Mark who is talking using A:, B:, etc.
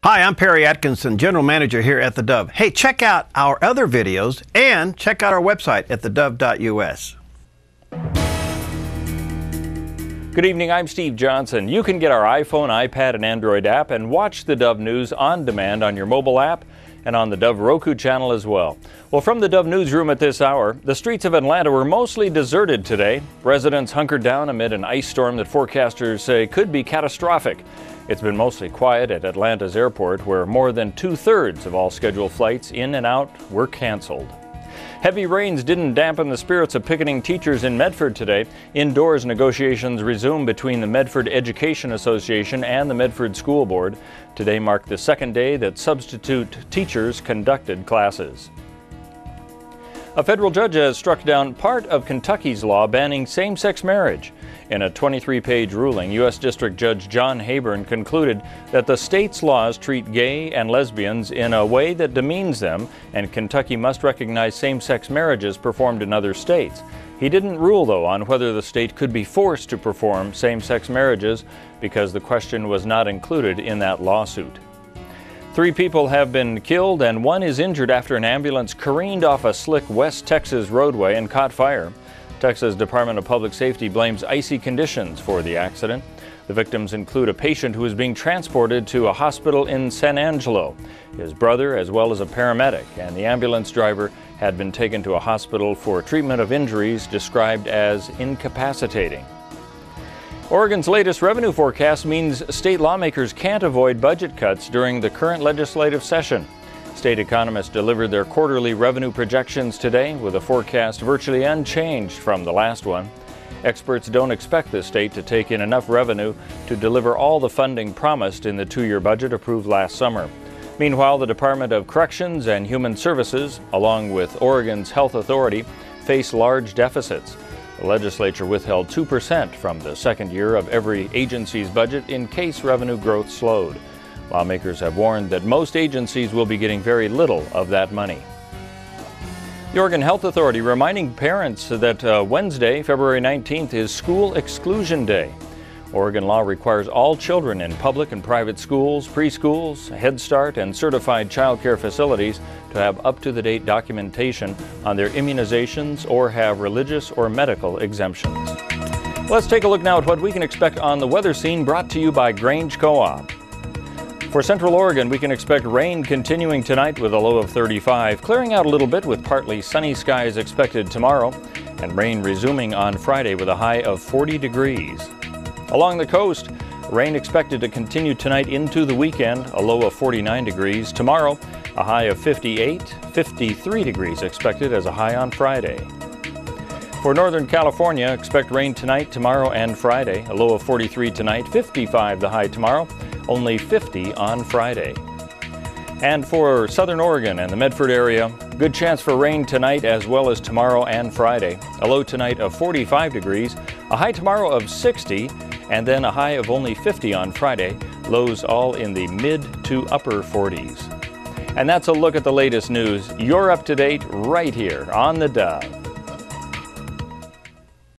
A: Hi, I'm Perry Atkinson, General Manager here at theDove. Hey, check out our other videos and check out our website at thedove.us.
B: Good evening, I'm Steve Johnson. You can get our iPhone, iPad, and Android app and watch the Dove News on demand on your mobile app and on the Dove Roku channel as well. Well, from the Dove Newsroom at this hour, the streets of Atlanta were mostly deserted today. Residents hunkered down amid an ice storm that forecasters say could be catastrophic. It's been mostly quiet at Atlanta's airport, where more than 2/3 of all scheduled flights in and out were canceled. Heavy rains didn't dampen the spirits of picketing teachers in Medford today. Indoors negotiations resumed between the Medford Education Association and the Medford School Board. Today marked the second day that substitute teachers conducted classes. A federal judge has struck down part of Kentucky's law banning same-sex marriage. In a 23-page ruling, U.S. District Judge John Hayburn concluded that the state's laws treat gay and lesbians in a way that demeans them, and Kentucky must recognize same-sex marriages performed in other states. He didn't rule, though, on whether the state could be forced to perform same-sex marriages, because the question was not included in that lawsuit. 3 people have been killed and 1 is injured after an ambulance careened off a slick West Texas roadway and caught fire. Texas Department of Public Safety blames icy conditions for the accident. The victims include a patient who is being transported to a hospital in San Angelo, his brother as well as a paramedic, and the ambulance driver had been taken to a hospital for treatment of injuries described as incapacitating. Oregon's latest revenue forecast means state lawmakers can't avoid budget cuts during the current legislative session. State economists delivered their quarterly revenue projections today with a forecast virtually unchanged from the last one. Experts don't expect the state to take in enough revenue to deliver all the funding promised in the 2-year budget approved last summer. Meanwhile, the Department of Corrections and Human Services, along with Oregon's Health Authority, face large deficits. The legislature withheld 2% from the second year of every agency's budget in case revenue growth slowed. Lawmakers have warned that most agencies will be getting very little of that money. The Oregon Health Authority reminding parents that Wednesday, February 19th, is School Exclusion Day. Oregon law requires all children in public and private schools, preschools, Head Start, and certified child care facilities to have up-to-the-date documentation on their immunizations or have religious or medical exemptions. Let's take a look now at what we can expect on the weather scene, brought to you by Grange Co-op. For Central Oregon, we can expect rain continuing tonight with a low of 35, clearing out a little bit with partly sunny skies expected tomorrow, and rain resuming on Friday with a high of 40 degrees. Along the coast, rain expected to continue tonight into the weekend, a low of 49 degrees. Tomorrow, a high of 58, 53 degrees expected as a high on Friday. For Northern California, expect rain tonight, tomorrow, and Friday, a low of 43 tonight, 55 the high tomorrow, only 50 on Friday. And for Southern Oregon and the Medford area, good chance for rain tonight as well as tomorrow and Friday. A low tonight of 45 degrees, a high tomorrow of 60, and then a high of only 50 on Friday. Lows all in the mid to upper 40s. And that's a look at the latest news. You're up to date right here on the Dove.